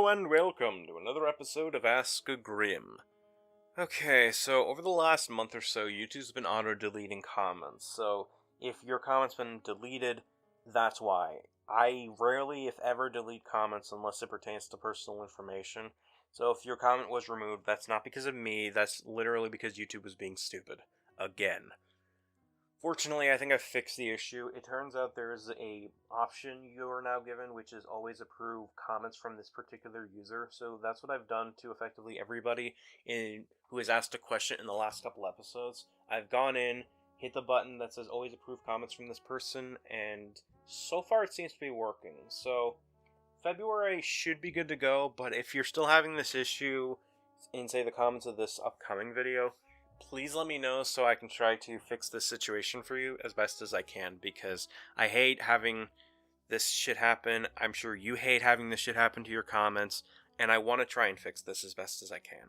Hello and welcome to another episode of Ask a Grimm. Okay, so over the last month or so, YouTube's been auto-deleting comments, so if your comment's been deleted, that's why. I rarely, if ever, delete comments unless it pertains to personal information, so if your comment was removed, that's not because of me, that's literally because YouTube was being stupid. Again. Fortunately, I think I fixed the issue. It turns out there is a option you are now given, which is always approve comments from this particular user. So that's what I've done to effectively everybody who has asked a question in the last couple episodes. I've gone in, hit the button that says always approve comments from this person, and so far it seems to be working. So February should be good to go, but if you're still having this issue in, say, the comments of this upcoming video, please let me know so I can try to fix this situation for you as best as I can, because I hate having this shit happen. I'm sure you hate having this shit happen to your comments, and I want to try and fix this as best as I can.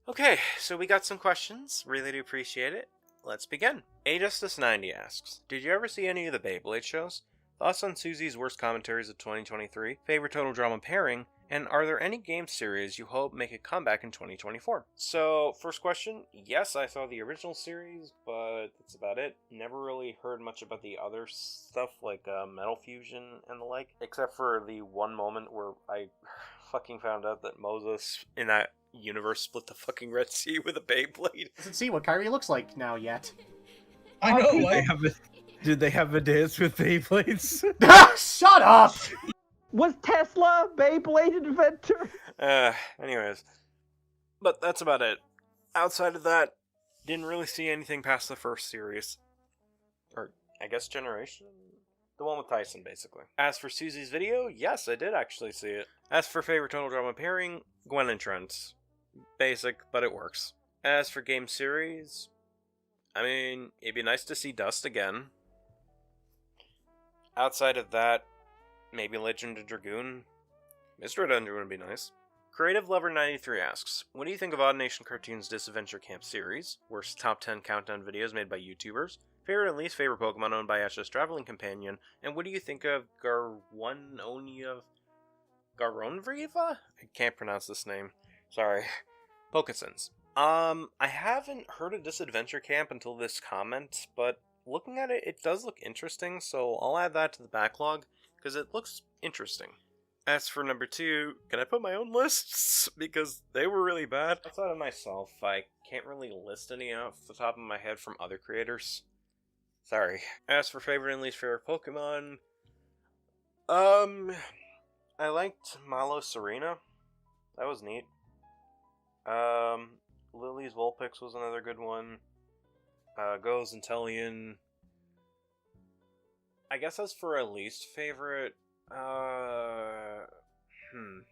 Okay, so we got some questions. Really do appreciate it. Let's begin. AJustice90 asks, did you ever see any of the Beyblade shows? Thoughts on Susie's worst commentaries of 2023? Favorite total drama pairing? And are there any game series you hope make a comeback in 2024? So, first question, yes, I saw the original series, but that's about it. Never really heard much about the other stuff, like Metal Fusion and the like, except for the one moment where I fucking found out that Moses in that universe split the fucking Red Sea with a Beyblade. Doesn't see what Kyrie looks like now yet. I know, Did they have a dance with Beyblades? Shut up! Was Tesla Beyblade inventor? Anyways. But that's about it. Outside of that, didn't really see anything past the first series. Or, I guess, generation? The one with Tyson, basically. As for Susie's video, yes, I did actually see it. As for favorite total drama pairing, Gwen and Trent. Basic, but it works. As for game series, I mean, it'd be nice to see Dust again. Outside of that, maybe Legend of Dragoon. Mr. Dungeon would be nice. Creative Lover 93 asks, what do you think of Odd Nation Cartoons Disadventure Camp series? Worst top 10 countdown videos made by YouTubers? Favorite and least favorite Pokemon owned by Ash's traveling companion? And what do you think of Garonriva? I can't pronounce this name. Sorry. Pokesins. I haven't heard of Disadventure Camp until this comment, but looking at it, it does look interesting, so I'll add that to the backlog, because it looks interesting. As for number 2, can I put my own lists? Because they were really bad. Outside of myself, I can't really list any off the top of my head from other creators. Sorry. As for favorite and least favorite Pokemon, I liked Malo Serena. That was neat. Lily's Vulpix was another good one. Goes Intellion. I guess as for a least favorite, I don't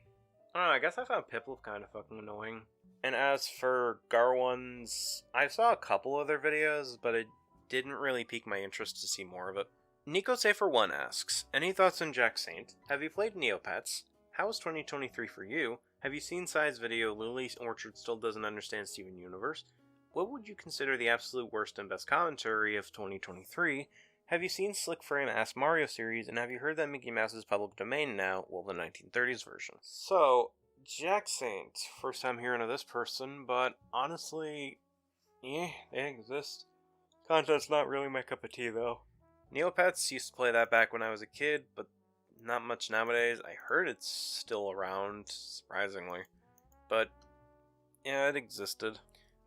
know, I guess I found Piplup kind of fucking annoying. And as for Garwon's, I saw a couple of their videos, but it didn't really pique my interest to see more of it. Nico Safer1 asks, any thoughts on Jack Saint? Have you played Neopets? How was 2023 for you? Have you seen Sai's video, Lily's Orchard Still Doesn't Understand Steven Universe? What would you consider the absolute worst and best commentary of 2023? Have you seen Slick Frame Ask Mario series, and have you heard that Mickey Mouse is public domain now? Well, the 1930s version. So, Jack Saint, first time hearing of this person, but honestly, they exist. Content's not really my cup of tea, though. Neopets used to play that back when I was a kid, but not much nowadays. I heard it's still around, surprisingly. But, yeah, it existed.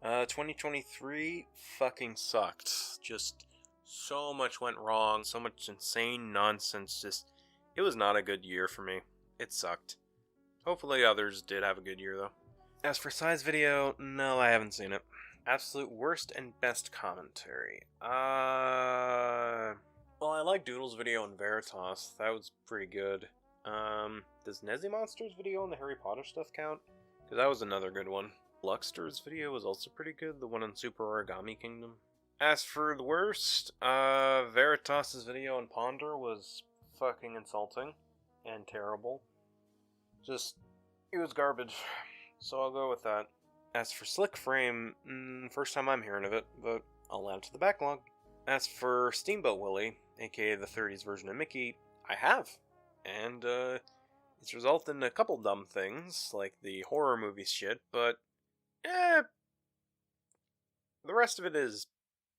2023 fucking sucked. Just so much went wrong, so much insane nonsense. Just, it was not a good year for me. It sucked. Hopefully others did have a good year, though. As for Sai's video, no, I haven't seen it. Absolute worst and best commentary. Well, I like Doodle's video on Veritas. That was pretty good. Does Nezzy Monster's video on the Harry Potter stuff count? Because that was another good one. Luxter's video was also pretty good, the one on Super Origami Kingdom. As for the worst, Veritas' video on Ponder was fucking insulting and terrible. Just, it was garbage. So I'll go with that. As for Slick Frame, first time I'm hearing of it, but I'll add it to the backlog. As for Steamboat Willie, aka the 30s version of Mickey, I have. And, It's resulted in a couple dumb things, like the horror movie shit, but the rest of it is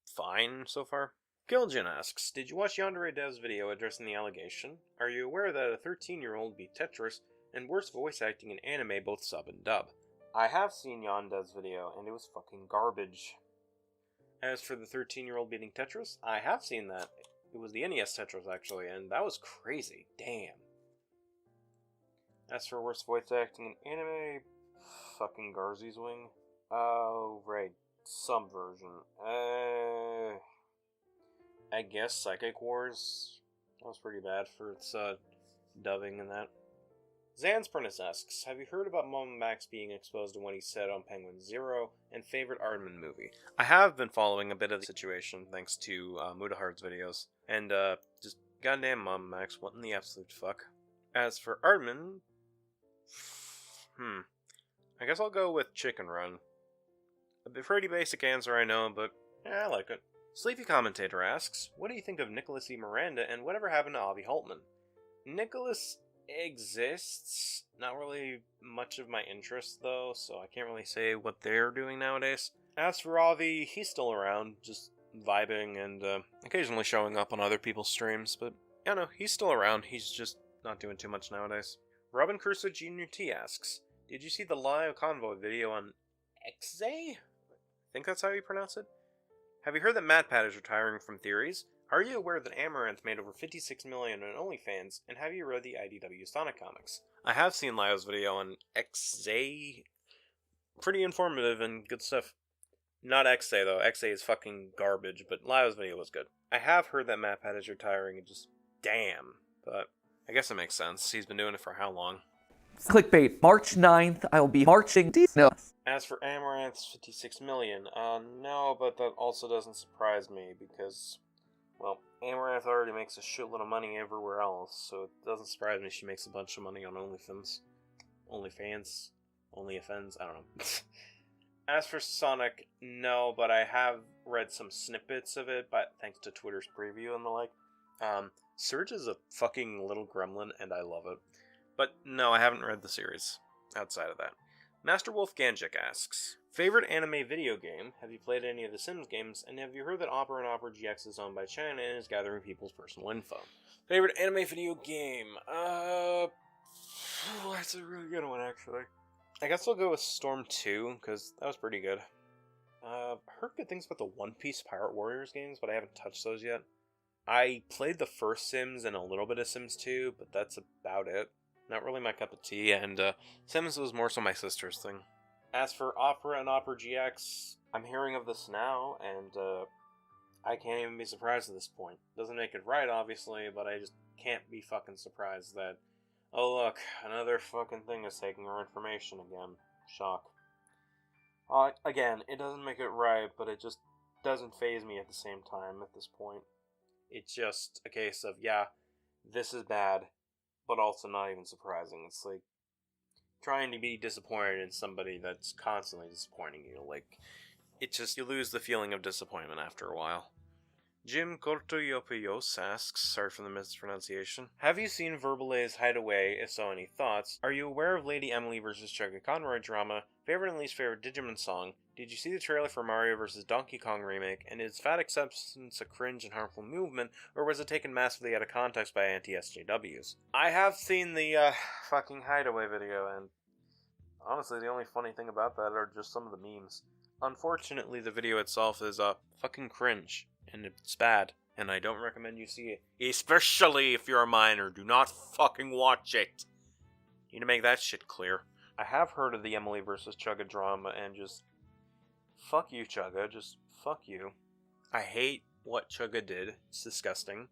fine so far. Killjin asks, did you watch Yandere Dev's video addressing the allegation? Are you aware that a 13-year-old beat Tetris and worse voice acting in anime both sub and dub? I have seen Yandev's video, and it was fucking garbage. As for the 13-year-old beating Tetris, I have seen that. It was the NES Tetris, actually, and that was crazy. Damn. As for worst voice acting in anime, fucking Garzy's Wing. Oh, right. Subversion. I guess Psychic Wars. That was pretty bad for its, dubbing and that. Xans Priness asks, have you heard about Mom Max being exposed to what he said on Penguin Zero and favorite Aardman movie? I have been following a bit of the situation thanks to Mudahard's videos, and just goddamn Mom Max, what in the absolute fuck? As for Aardman, I guess I'll go with Chicken Run. A pretty basic answer, I know, but yeah, I like it. Sleepy Commentator asks, what do you think of Nicholas E. Miranda and whatever happened to Avi Holtman? Nicholas exists. Not really much of my interest, though, so I can't really say what they're doing nowadays. As for Avi, he's still around, just vibing and occasionally showing up on other people's streams, but yeah, no, he's still around. He's just not doing too much nowadays. Crusoe Jr T asks, did you see the live convoy video on Xay? I think that's how you pronounce it. Have you heard that MatPat is retiring from Theories? Are you aware that Amaranth made over $56 million on OnlyFans, and have you read the IDW Sonic comics? I have seen Lio's video on Xay. Pretty informative and good stuff. Not Xay though, Xay is fucking garbage, but Lio's video was good. I have heard that MatPat is retiring, and just damn, but I guess it makes sense. He's been doing it for how long? Clickbait. March 9th, I will be marching. No. As for Amaranth's 56 million, no, but that also doesn't surprise me because, well, Amaranth already makes a shitload of money everywhere else, so it doesn't surprise me she makes a bunch of money on OnlyFans. OnlyFans? I don't know. As for Sonic, no, but I have read some snippets of it, but thanks to Twitter's preview and the like. Surge is a fucking little gremlin, and I love it. But no, I haven't read the series outside of that. Master Wolf Gan Jik asks, favorite anime video game? Have you played any of the Sims games? And have you heard that Opera and Opera GX is owned by China and is gathering people's personal info? Favorite anime video game? That's a really good one, actually. I guess I'll go with Storm 2, because that was pretty good. Heard good things about the One Piece Pirate Warriors games, but I haven't touched those yet. I played the first Sims and a little bit of Sims 2, but that's about it. Not really my cup of tea, and Sims was more so my sister's thing. As for Opera and Opera GX, I'm hearing of this now, and I can't even be surprised at this point. Doesn't make it right, obviously, but I just can't be fucking surprised that, oh look, another fucking thing is taking our information again. Shock. Again, it doesn't make it right, but it just doesn't faze me at the same time at this point. It's just a case of, yeah, this is bad, but also not even surprising. It's like trying to be disappointed in somebody that's constantly disappointing you. Like, it just, you lose the feeling of disappointment after a while. Jim Kourtoullopoullos asks, sorry for the mispronunciation, have you seen Verbalay's Hideaway? If so, any thoughts? Are you aware of Lady Emily vs. Chugga Conroy drama? Favorite and least favorite Digimon song? Did you see the trailer for Mario vs. Donkey Kong remake? And is fat acceptance a cringe and harmful movement, or was it taken massively out of context by anti-SJWs? I have seen the fucking Hideaway video, and honestly, the only funny thing about that are just some of the memes. Unfortunately, the video itself is fucking cringe, and it's bad, and I don't recommend you see it. Especially if you're a minor, do not fucking watch it. Need to make that shit clear. I have heard of the Emily vs. Chugga drama, and just fuck you, Chugga. Just fuck you. I hate what Chugga did. It's disgusting.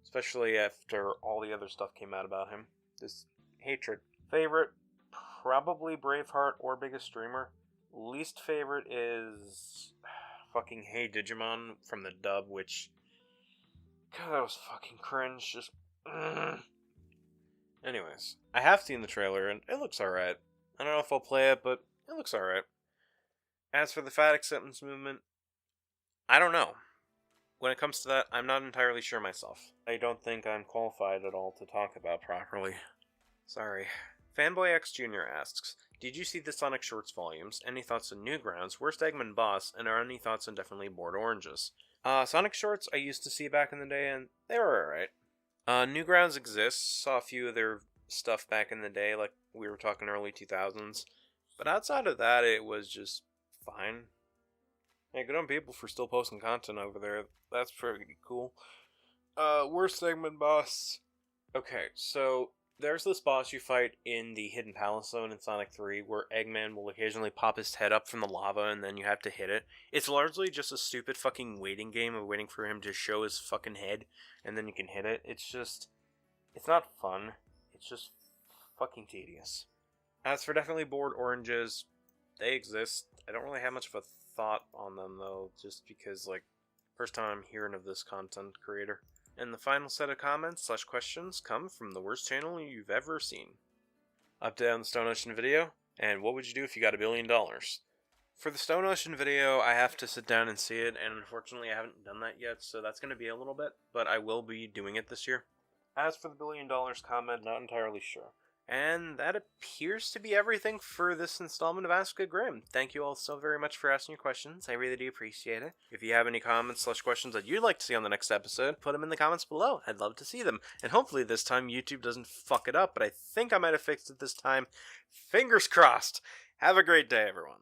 Especially after all the other stuff came out about him. This hatred. Favorite? Probably Braveheart or Biggest Streamer. Least favorite is fucking Hey Digimon from the dub, which, God, that was fucking cringe. Just anyways, I have seen the trailer and it looks alright. I don't know if I'll play it, but it looks alright. As for the fat acceptance movement, I don't know. When it comes to that, I'm not entirely sure myself. I don't think I'm qualified at all to talk about properly. Sorry. Fan-Boi X Jr asks, did you see the Sonic Shorts volumes? Any thoughts on Newgrounds, Worst Eggman Boss, and are any thoughts on Definitely Bored Oranges? Sonic Shorts I used to see back in the day, and they were alright. Newgrounds exists, saw a few of their stuff back in the day, like we were talking early 2000s. But outside of that, it was just fine. Hey, good on people for still posting content over there. That's pretty cool. Worst Eggman Boss. Okay, so there's this boss you fight in the Hidden Palace Zone in Sonic 3 where Eggman will occasionally pop his head up from the lava and then you have to hit it. It's largely just a stupid fucking waiting game of waiting for him to show his fucking head and then you can hit it. It's not fun. It's just fucking tedious. As for Definitely Bored Oranges, they exist. I don't really have much of a thought on them though, just because, like, first time I'm hearing of this content creator. And the final set of comments/questions come from the worst channel you've ever seen. Update on the Stone Ocean video, and what would you do if you got $1 billion? For the Stone Ocean video, I have to sit down and see it, and unfortunately I haven't done that yet, so that's going to be a little bit, but I will be doing it this year. As for the $1 billion comment, not entirely sure. And that appears to be everything for this installment of Ask a Grimm. Thank you all so very much for asking your questions. I really do appreciate it. If you have any comments/questions that you'd like to see on the next episode, put them in the comments below. I'd love to see them. And hopefully this time YouTube doesn't fuck it up, but I think I might have fixed it this time. Fingers crossed. Have a great day, everyone.